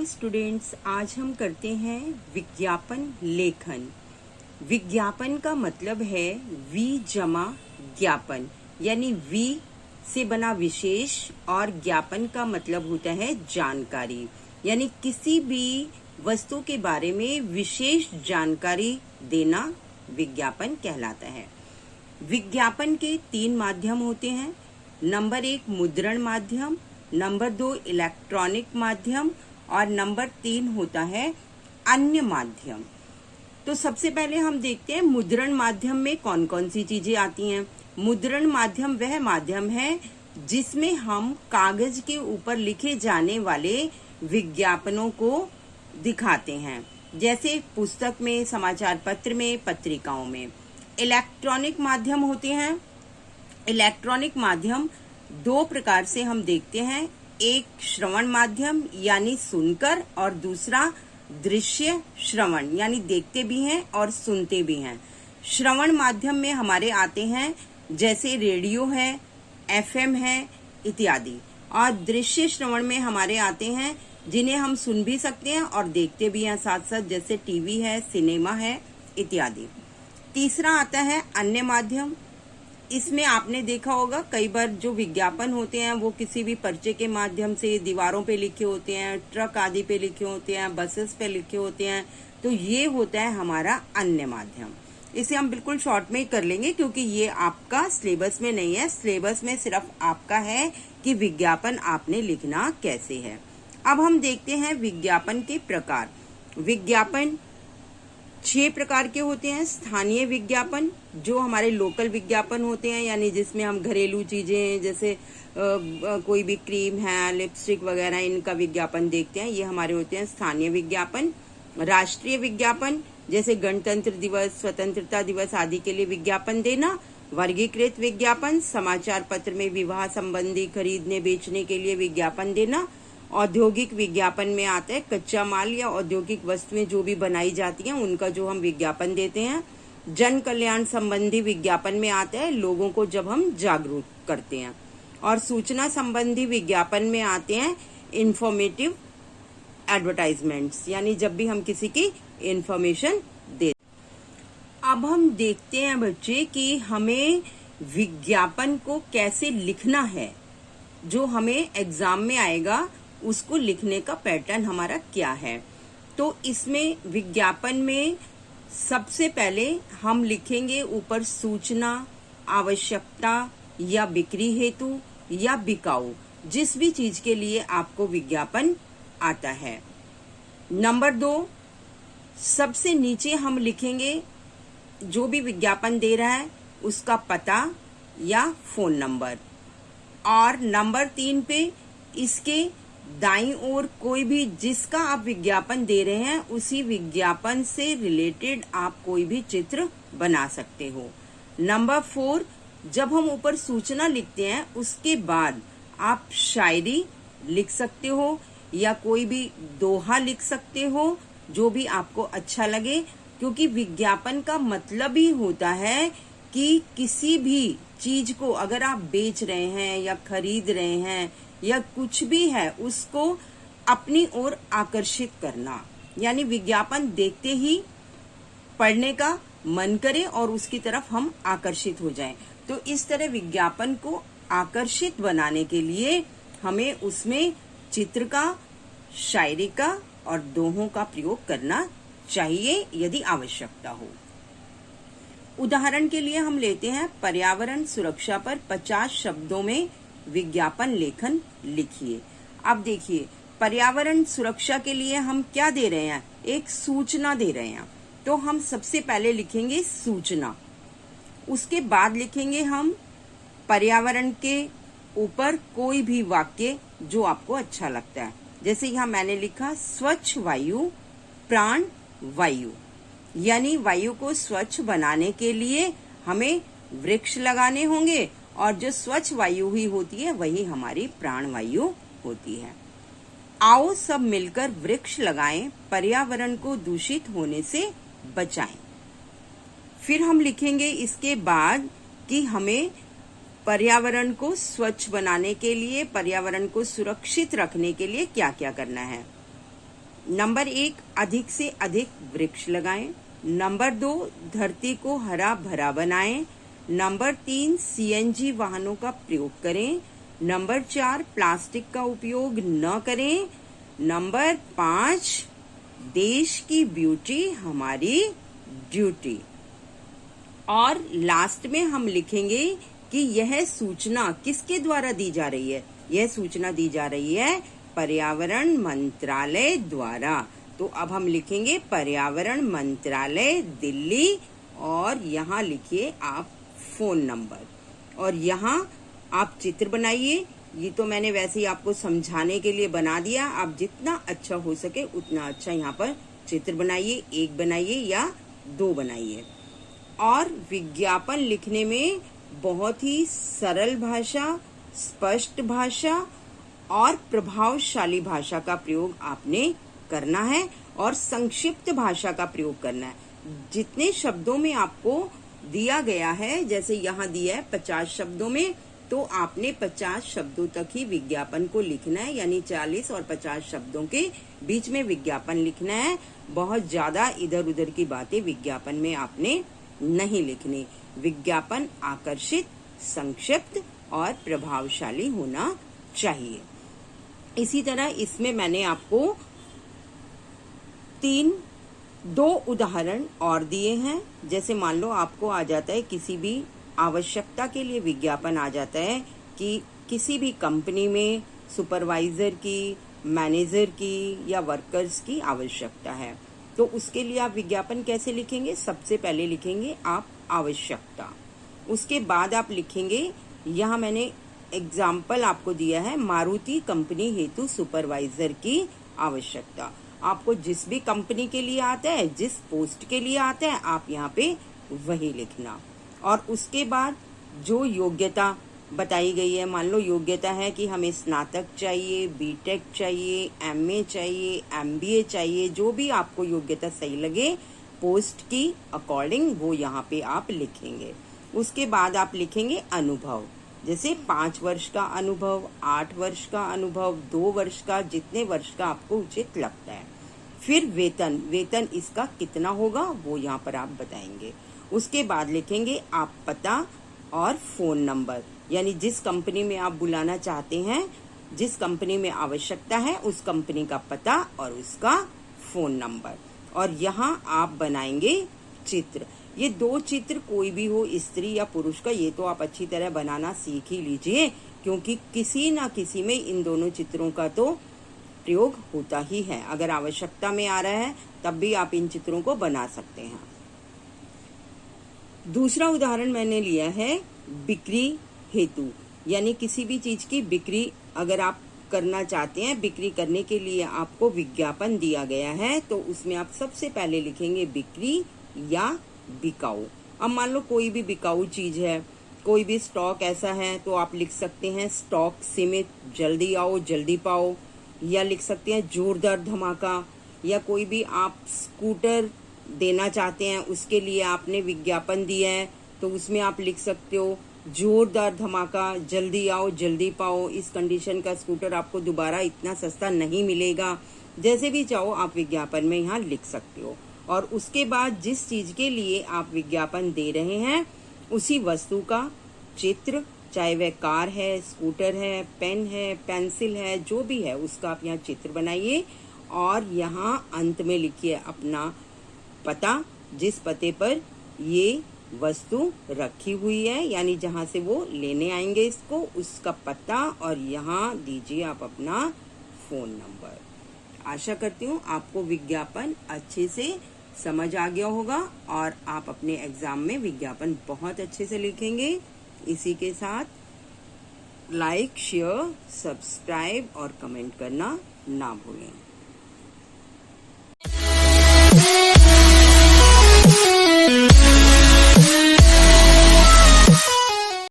Students, आज हम करते हैं विज्ञापन लेखन। विज्ञापन का मतलब है वी जमा ज्ञापन, यानी वी से बना विशेष और ज्ञापन का मतलब होता है जानकारी, यानी किसी भी वस्तु के बारे में विशेष जानकारी देना विज्ञापन कहलाता है। विज्ञापन के 3 माध्यम होते हैं। नंबर 1 मुद्रण माध्यम, नंबर 2 इलेक्ट्रॉनिक माध्यम और नंबर 3 होता है अन्य माध्यम। तो सबसे पहले हम देखते हैं मुद्रण माध्यम में कौन कौन सी चीजें आती हैं। मुद्रण माध्यम वह माध्यम है जिसमें हम कागज के ऊपर लिखे जाने वाले विज्ञापनों को दिखाते हैं, जैसे पुस्तक में, समाचार पत्र में, पत्रिकाओं में। इलेक्ट्रॉनिक माध्यम होते हैं। इलेक्ट्रॉनिक माध्यम 2 प्रकार से हम देखते हैं, एक श्रवण माध्यम यानी सुनकर, और दूसरा दृश्य श्रवण यानी देखते भी हैं और सुनते भी हैं। श्रवण माध्यम में हमारे आते हैं जैसे रेडियो है, एफएम है इत्यादि, और दृश्य श्रवण में हमारे आते हैं जिन्हें हम सुन भी सकते हैं और देखते भी हैं साथ साथ, जैसे टीवी है, सिनेमा है इत्यादि। तीसरा आता है अन्य माध्यम। इसमें आपने देखा होगा कई बार जो विज्ञापन होते हैं वो किसी भी पर्चे के माध्यम से दीवारों पे लिखे होते हैं, ट्रक आदि पे लिखे होते हैं, बसेस पे लिखे होते हैं, तो ये होता है हमारा अन्य माध्यम। इसे हम बिल्कुल शॉर्ट में कर लेंगे क्योंकि ये आपका सिलेबस में नहीं है। सिलेबस में सिर्फ आपका है कि विज्ञापन आपने लिखना कैसे है। अब हम देखते हैं विज्ञापन के प्रकार। विज्ञापन 6 प्रकार के होते हैं। स्थानीय विज्ञापन, जो हमारे लोकल विज्ञापन होते हैं, यानी जिसमें हम घरेलू चीजें जैसे कोई भी क्रीम है, लिपस्टिक वगैरह, इनका विज्ञापन देखते हैं, ये हमारे होते हैं स्थानीय विज्ञापन। राष्ट्रीय विज्ञापन, जैसे गणतंत्र दिवस, स्वतंत्रता दिवस आदि के लिए विज्ञापन देना। वर्गीकृत विज्ञापन, समाचार पत्र में विवाह संबंधी खरीदने बेचने के लिए विज्ञापन देना। औद्योगिक विज्ञापन में आता है कच्चा माल या औद्योगिक वस्तुएं जो भी बनाई जाती हैं उनका जो हम विज्ञापन देते हैं। जन कल्याण संबंधी विज्ञापन में आता है लोगों को जब हम जागरूक करते हैं। और सूचना संबंधी विज्ञापन में आते हैं इंफॉर्मेटिव एडवर्टाइजमेंट्स, यानी जब भी हम किसी की इंफॉर्मेशन देते। अब हम देखते हैं बच्चे कि हमें विज्ञापन को कैसे लिखना है, जो हमें एग्जाम में आएगा उसको लिखने का पैटर्न हमारा क्या है। तो इसमें विज्ञापन में सबसे पहले हम लिखेंगे ऊपर सूचना, आवश्यकता या बिक्री हेतु या बिकाऊ, जिस भी चीज के लिए आपको विज्ञापन आता है। नंबर 2, सबसे नीचे हम लिखेंगे जो भी विज्ञापन दे रहा है उसका पता या फोन नंबर। और नंबर 3 पे इसके दाईं ओर कोई भी जिसका आप विज्ञापन दे रहे हैं उसी विज्ञापन से रिलेटेड आप कोई भी चित्र बना सकते हो। नंबर 4, जब हम ऊपर सूचना लिखते हैं उसके बाद आप शायरी लिख सकते हो या कोई भी दोहा लिख सकते हो, जो भी आपको अच्छा लगे, क्योंकि विज्ञापन का मतलब ही होता है कि किसी भी चीज को अगर आप बेच रहे हैं या खरीद रहे हैं या कुछ भी है उसको अपनी ओर आकर्षित करना, यानी विज्ञापन देखते ही पढ़ने का मन करे और उसकी तरफ हम आकर्षित हो जाएं। तो इस तरह विज्ञापन को आकर्षित बनाने के लिए हमें उसमें चित्र का, शायरी का और दोहों का प्रयोग करना चाहिए यदि आवश्यकता हो। उदाहरण के लिए हम लेते हैं पर्यावरण सुरक्षा पर 50 शब्दों में विज्ञापन लेखन लिखिए। अब देखिए, पर्यावरण सुरक्षा के लिए हम क्या दे रहे हैं, एक सूचना दे रहे हैं। तो हम सबसे पहले लिखेंगे सूचना, उसके बाद लिखेंगे हम पर्यावरण के ऊपर कोई भी वाक्य जो आपको अच्छा लगता है। जैसे यहाँ मैंने लिखा स्वच्छ वायु प्राण वायु, यानी वायु को स्वच्छ बनाने के लिए हमें वृक्ष लगाने होंगे, और जो स्वच्छ वायु ही होती है वही हमारी प्राण वायु होती है। आओ सब मिलकर वृक्ष लगाएं, पर्यावरण को दूषित होने से बचाएं। फिर हम लिखेंगे इसके बाद कि हमें पर्यावरण को स्वच्छ बनाने के लिए, पर्यावरण को सुरक्षित रखने के लिए क्या क्या करना है। नंबर 1, अधिक से अधिक वृक्ष लगाएं। नंबर 2, धरती को हरा भरा बनाएं। नंबर 3, सीएनजी वाहनों का प्रयोग करें। नंबर 4, प्लास्टिक का उपयोग न करें। नंबर 5, देश की ब्यूटी हमारी ड्यूटी। और लास्ट में हम लिखेंगे कि यह सूचना किसके द्वारा दी जा रही है। यह सूचना दी जा रही है पर्यावरण मंत्रालय द्वारा। तो अब हम लिखेंगे पर्यावरण मंत्रालय दिल्ली, और यहाँ लिखिए आप फोन नंबर, और यहाँ आप चित्र बनाइए। ये तो मैंने वैसे ही आपको समझाने के लिए बना दिया, आप जितना अच्छा हो सके उतना अच्छा यहाँ पर चित्र बनाइए, 1 बनाइए या 2 बनाइए। और विज्ञापन लिखने में बहुत ही सरल भाषा, स्पष्ट भाषा और प्रभावशाली भाषा का प्रयोग आपने करना है, और संक्षिप्त भाषा का प्रयोग करना है। जितने शब्दों में आपको दिया गया है, जैसे यहाँ दिया है 50 शब्दों में, तो आपने 50 शब्दों तक ही विज्ञापन को लिखना है, यानी 40 और 50 शब्दों के बीच में विज्ञापन लिखना है। बहुत ज्यादा इधर उधर की बातें विज्ञापन में आपने नहीं लिखनी। विज्ञापन आकर्षित, संक्षिप्त और प्रभावशाली होना चाहिए। इसी तरह इसमें मैंने आपको 2 उदाहरण और दिए हैं। जैसे मान लो आपको आ जाता है, किसी भी आवश्यकता के लिए विज्ञापन आ जाता है कि किसी भी कंपनी में सुपरवाइजर की, मैनेजर की या वर्कर्स की आवश्यकता है, तो उसके लिए आप विज्ञापन कैसे लिखेंगे। सबसे पहले लिखेंगे आप आवश्यकता, उसके बाद आप लिखेंगे, यहाँ मैंने एग्जाम्पल आपको दिया है, मारुति कंपनी हेतु सुपरवाइजर की आवश्यकता। आपको जिस भी कंपनी के लिए आता है, जिस पोस्ट के लिए आता है, आप यहाँ पे वही लिखना। और उसके बाद जो योग्यता बताई गई है, मान लो योग्यता है कि हमें स्नातक चाहिए, बीटेक चाहिए, एमए चाहिए, एमबीए चाहिए, जो भी आपको योग्यता सही लगे पोस्ट की अकॉर्डिंग, वो यहाँ पे आप लिखेंगे। उसके बाद आप लिखेंगे अनुभव, जैसे 5 वर्ष का अनुभव, 8 वर्ष का अनुभव, 2 वर्ष का, जितने वर्ष का आपको उचित लगता है। फिर वेतन इसका कितना होगा वो यहाँ पर आप बताएंगे। उसके बाद लिखेंगे आप पता और फोन नंबर, यानी जिस कंपनी में आप बुलाना चाहते हैं, जिस कंपनी में आवश्यकता है, उस कंपनी का पता और उसका फोन नंबर। और यहाँ आप बनाएंगे चित्र। ये 2 चित्र कोई भी हो, स्त्री या पुरुष का, ये तो आप अच्छी तरह बनाना सीख ही लीजिए, क्योंकि किसी ना किसी में इन दोनों चित्रों का तो प्रयोग होता ही है। अगर आवश्यकता में आ रहा है तब भी आप इन चित्रों को बना सकते हैं। दूसरा उदाहरण मैंने लिया है बिक्री हेतु, यानी किसी भी चीज की बिक्री अगर आप करना चाहते हैं, बिक्री करने के लिए आपको विज्ञापन दिया गया है, तो उसमें आप सबसे पहले लिखेंगे बिक्री या बिकाऊ। अब मान लो कोई भी बिकाऊ चीज है, कोई भी स्टॉक ऐसा है, तो आप लिख सकते हैं स्टॉक सीमित, जल्दी आओ जल्दी पाओ, या लिख सकते हैं जोरदार धमाका। या कोई भी आप स्कूटर देना चाहते हैं, उसके लिए आपने विज्ञापन दिया है, तो उसमें आप लिख सकते हो जोरदार धमाका, जल्दी आओ जल्दी पाओ, इस कंडीशन का स्कूटर आपको दोबारा इतना सस्ता नहीं मिलेगा। जैसे भी चाहो आप विज्ञापन में यहाँ लिख सकते हो। और उसके बाद जिस चीज के लिए आप विज्ञापन दे रहे हैं, उसी वस्तु का चित्र, चाहे वह कार है, स्कूटर है, पेन है, पेंसिल है, जो भी है, उसका आप यहाँ चित्र बनाइए। और यहाँ अंत में लिखिए अपना पता, जिस पते पर ये वस्तु रखी हुई है, यानी जहाँ से वो लेने आएंगे इसको, उसका पता, और यहाँ दीजिए आप अपना फोन नंबर। आशा करती हूँ आपको विज्ञापन अच्छे से समझ आ गया होगा और आप अपने एग्जाम में विज्ञापन बहुत अच्छे से लिखेंगे। इसी के साथ लाइक, शेयर, सब्सक्राइब और कमेंट करना ना भूलें।